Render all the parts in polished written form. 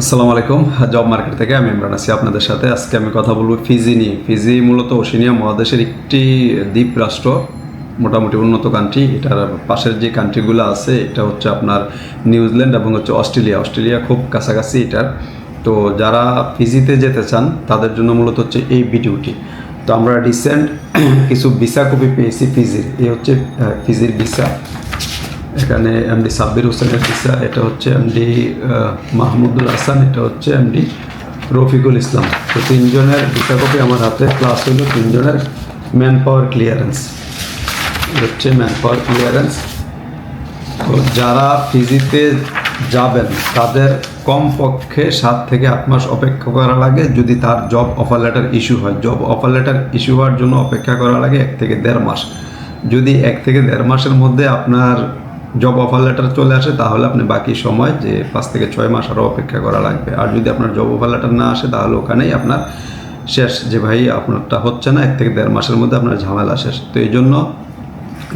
আসসালামু আলাইকুম। Job market থেকে আমি ইমরান আছি আপনাদের সাথে। আজকে আমি কথা বলবো ফিজি নিয়ে। ফিজি মূলত ওশেনিয়া মহাদেশের একটি দ্বীপ রাষ্ট্র, মোটামুটি উন্নত কান্ট্রি। এটার পাশের যে কান্ট্রিগুলো আছে এটা হচ্ছে আপনার নিউজিল্যান্ড এবং হচ্ছে অস্ট্রেলিয়া। অস্ট্রেলিয়া খুব কাছাকাছি এটার। তো যারা ফিজিতে যেতে চান তাদের জন্য মূলত হচ্ছে এই ভিডিওটি। তো আমরা রিসেন্ট কিছু ভিসা কপি পেয়েছি ফিজির। এই হচ্ছে ফিজির ভিসা। এখানে এমডি সাব্বির হোসেনের ভিসা, এটা হচ্ছে এমডি মাহমুদুল হাসান, এটা হচ্ছে এমডি রফিকুল ইসলাম। তো তিনজনের ভিসা কপি আমার হাতে, প্লাস হলো তিনজনের ম্যান পাওয়ার ক্লিয়ারেন্স। হচ্ছে ম্যান পাওয়ার ক্লিয়ারেন্স। তো যারা ফিজিতে যাবেন তাদের কমপক্ষে 7 থেকে 8 মাস অপেক্ষা করা লাগে যদি তার জব অফার লেটার ইস্যু হয়। জব অফার লেটার ইস্যু হওয়ার জন্য অপেক্ষা করা লাগে 1 থেকে 1.5 মাস। যদি 1 থেকে 1.5 মাসের মধ্যে আপনার জব অফার লেটার চলে আসে তাহলে আপনি বাকি সময় যে 5 থেকে 6 মাস আরও অপেক্ষা করা লাগবে। আর যদি আপনার জব অফার লেটার না আসে তাহলে ওখানেই আপনার শেষ, যে ভাই আপনারটা হচ্ছে না, 1 থেকে 1.5 মাসের মধ্যে আপনার ঝামেলা শেষ। তো এই জন্য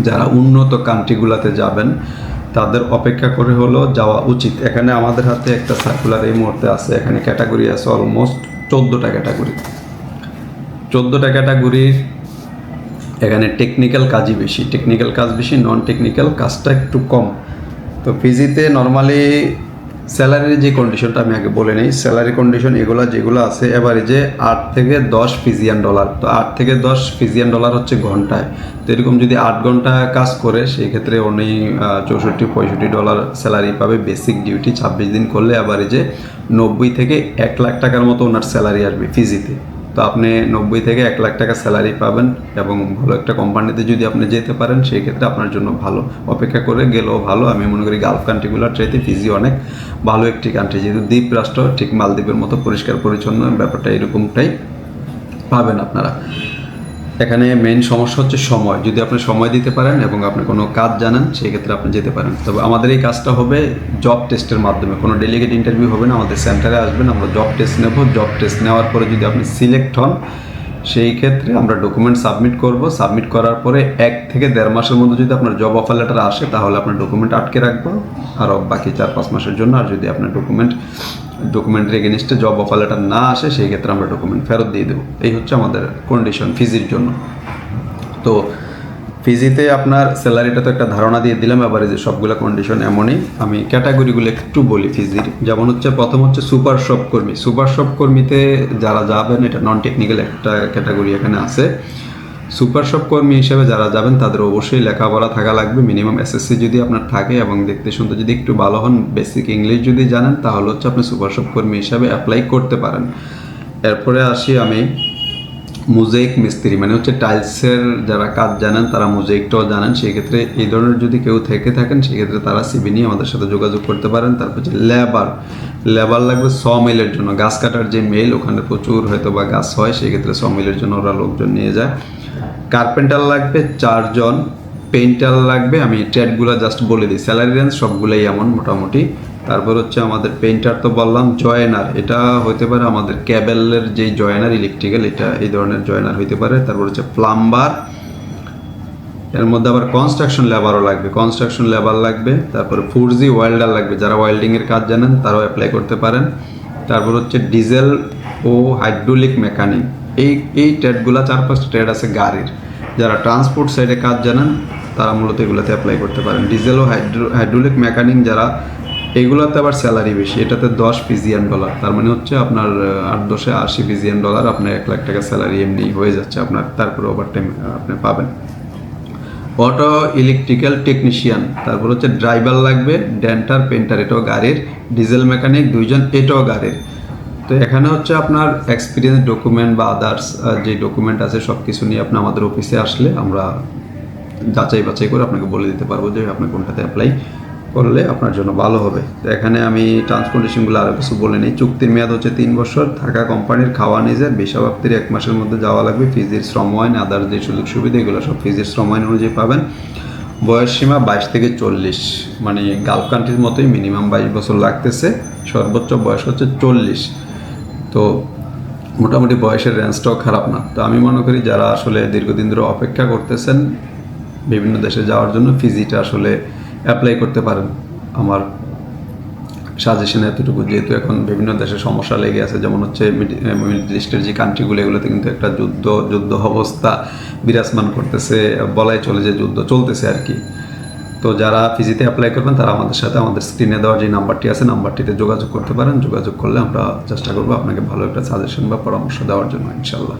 যারা উন্নত কান্ট্রিগুলোতে যাবেন তাদের অপেক্ষা করে হলো যাওয়া উচিত। এখানে আমাদের হাতে একটা সার্কুলার এই মুহূর্তে আছে। এখানে ক্যাটাগরি আছে অলমোস্ট 14টা ক্যাটাগরি। 14টা ক্যাটাগরির এখানে টেকনিক্যাল কাজই বেশি, টেকনিক্যাল কাজ বেশি, নন টেকনিক্যাল কাজটা একটু কম। তো ফিজিতে নর্মালি স্যালারির যে কন্ডিশনটা আমি আগে বলে নিই, স্যালারি কন্ডিশন এগুলো যেগুলো আছে এভারেজে 8 থেকে 10 ফিজিয়ান ডলার। তো 8 থেকে 10 ফিজিয়ান ডলার হচ্ছে ঘন্টায়। তো এরকম যদি 8 ঘন্টা কাজ করে সেই ক্ষেত্রে উনি 64-65 ডলার স্যালারি পাবে। বেসিক ডিউটি 26 দিন করলে এভারেজে 90 থেকে 1 লাখ টাকার মতো ওনার স্যালারি আসবে ফিজিতে। তো আপনি 90 থেকে 1 লাখ টাকা স্যালারি পাবেন এবং ভালো একটা কোম্পানিতে যদি আপনি যেতে পারেন সেই ক্ষেত্রে আপনার জন্য ভালো। অপেক্ষা করে গেলেও ভালো। আমি মনে করি গালফ কান্ট্রিগুলোর চাইতে ফিজি অনেক ভালো একটি কান্ট্রি, যেহেতু দ্বীপ রাষ্ট্র, ঠিক মালদ্বীপের মতো পরিষ্কার পরিচ্ছন্ন ব্যাপারটা এরকমটাই পাবেন আপনারা। এখানে মেইন সমস্যা হচ্ছে সময়। যদি আপনি সময় দিতে পারেন এবং আপনি কোনো কাজ জানেন সেই ক্ষেত্রে আপনি যেতে পারেন। তবে আমাদের এই কাজটা হবে জব টেস্টের মাধ্যমে, কোনো ডেলিগেট ইন্টারভিউ হবে না। আমাদের সেন্টারে আসবেন, আমরা জব টেস্ট নেব। জব টেস্ট নেওয়ার পরে যদি আপনি সিলেক্ট হন সেই ক্ষেত্রে আমরা ডকুমেন্ট সাবমিট করব। সাবমিট করার পরে 1 থেকে 1.5 মাসের মধ্যে যদি আপনার জব অফার লেটার আসে তাহলে আপনার ডকুমেন্ট আটকে রাখবো আরও বাকি 4-5 মাসের জন্য। আর যদি আপনার ডকুমেন্টের এগেনিস্টে জব অফার লেটার না আসে সেই ক্ষেত্রে আমরা ডকুমেন্ট ফেরত দিয়ে দেবো। এই হচ্ছে আমাদের কন্ডিশন ফিজির জন্য। তো ফিজিতে আপনার স্যালারিটা তো একটা ধারণা দিয়ে দিলাম, এবারে যে সবগুলো কন্ডিশন এমনই। আমি ক্যাটাগরিগুলো একটু বলি ফিজির। যেমন হচ্ছে প্রথম হচ্ছে সুপার শপ কর্মী। সুপার শপ কর্মীতে যারা যাবেন, এটা নন টেকনিক্যাল একটা ক্যাটাগরি এখানে আছে। সুপার শপ কর্মী হিসেবে যারা যাবেন তাদের অবশ্যই লেখাপড়া থাকা লাগবে, মিনিমাম এসএসসি যদি আপনার থাকে এবং দেখতে শুনতে যদি একটু ভালো হন, বেসিক ইংলিশ যদি জানেন তাহলে হচ্ছে আপনি সুপার শপ কর্মী হিসাবে অ্যাপ্লাই করতে পারেন। এরপরে আসি আমি মোজাইক মিস্ত্রি, মানে হচ্ছে টাইলসের যারা কাজ জানেন তারা মোজাইকটাও জানেন। সেই ক্ষেত্রে এই ধরনের যদি কেউ থেকে থাকেন সেক্ষেত্রে তারা সিবি নিয়ে আমাদের সাথে যোগাযোগ করতে পারেন। তারপর হচ্ছে লেবার লাগবে মিলের জন্য। গাছ কাটার যে মিল, ওখানে প্রচুর হয়তো বা গাছ হয়, সেই ক্ষেত্রে মিলের জন্য ওরা লোকজন নিয়ে যায়। কার্পেন্টার লাগবে 4 জন। পেইন্টার লাগবে, আমি ট্রেডগুলো জাস্ট বলে দিই, স্যালারি রেঞ্জ সবগুলোই এমন মোটামুটি। তারপর হচ্ছে আমাদের পেইন্টার তো বললাম। জয়েনার, এটা হতে পারে আমাদের ক্যাবেলের যেই জয়েনার ইলেকট্রিক্যাল, এটা এই ধরনের জয়েনার হইতে পারে। তারপর হচ্ছে প্লাম্বার, এর মধ্যে আবার কনস্ট্রাকশন লেবারও লাগবে, কনস্ট্রাকশন লেবার লাগবে। তারপরে 4G ওয়েল্ডার লাগবে, যারা ওয়েল্ডিংয়ের কাজ জানেন তারাও অ্যাপ্লাই করতে পারেন। তারপর হচ্ছে ডিজেল ও হাইড্রোলিক মেকানিক, এই ট্রেডগুলো 4-5টা ট্রেড আছে গাড়ির। যারা ট্রান্সপোর্ট সাইডে কাজ জানেন তারা মূলত এগুলোতে অ্যাপ্লাই করতে পারেন। ডিজেল ও হাইড্রোলিক মেকানিক যারা, এইগুলোতে আবার স্যালারি বেশি। এটাতে 10 ফিজিয়ান ডলার, তার মানে হচ্ছে আপনার 8-10-এ 80 ফিজিয়ান ডলার, আপনার 1 লাখ টাকা স্যালারি এমনি হয়ে যাচ্ছে আপনার। তারপরে ওভারটাইম আপনি পাবেন। অটো ইলেকট্রিক্যাল টেকনিশিয়ান, তারপর হচ্ছে ড্রাইভার লাগবে, ডেন্টার, পেন্টার, এটাও গাড়ির। ডিজেল মেকানিক 2 জন, এটাও গাড়ির। তো এখানে হচ্ছে আপনার এক্সপিরিয়েন্স ডকুমেন্ট বা আদার্স যে ডকুমেন্ট আছে সব কিছু নিয়ে আপনি আমাদের অফিসে আসলে আমরা যাচাই বাছাই করে আপনাকে বলে দিতে পারবো যে আপনি কোনটাতে অ্যাপ্লাই করলে আপনার জন্য ভালো হবে। তো এখানে আমি টার্মস কন্ডিশনগুলো আরও কিছু বলে নিই। চুক্তির মেয়াদ হচ্ছে 3 বছর। থাকা কোম্পানির, খাওয়া নিজের, ভিসা প্রাপ্তির 1 মাসের মধ্যে যাওয়া লাগবে। ফিজির শ্রম আইন, আদার যে সুযোগ সুবিধা এগুলো সব ফিজির শ্রম আইন অনুযায়ী পাবেন। বয়স সীমা 22 থেকে 40, মানে গালফ কান্ট্রির মতোই মিনিমাম 22 বছর লাগতেছে। সর্বোচ্চ বয়স হচ্ছে 40। তো মোটামুটি বয়সের রেঞ্জটাও খারাপ না। তো আমি মনে করি যারা আসলে দীর্ঘদিন ধরে অপেক্ষা করতেছেন বিভিন্ন দেশে যাওয়ার জন্য, ফিজিটা আসলে অ্যাপ্লাই করতে পারেন। আমার সাজেশন এতটুকু, যেহেতু এখন বিভিন্ন দেশে সমস্যা লেগে আছে, যেমন হচ্ছে মিডল ইস্টের যে কান্ট্রিগুলো, এগুলোতে কিন্তু একটা যুদ্ধ অবস্থা বিরাজমান করতেছে, বলাই চলে যে যুদ্ধ চলতেছে আর কি। তো যারা ফিজিতে অ্যাপ্লাই করবেন তারা আমাদের সাথে আমাদের স্ক্রিনে দেওয়ার যে নাম্বারটি আছে, নাম্বারটিতে যোগাযোগ করতে পারেন। যোগাযোগ করলে আমরা চেষ্টা করবো আপনাকে ভালো একটা সাজেশন বা পরামর্শ দেওয়ার জন্য, ইনশাল্লাহ।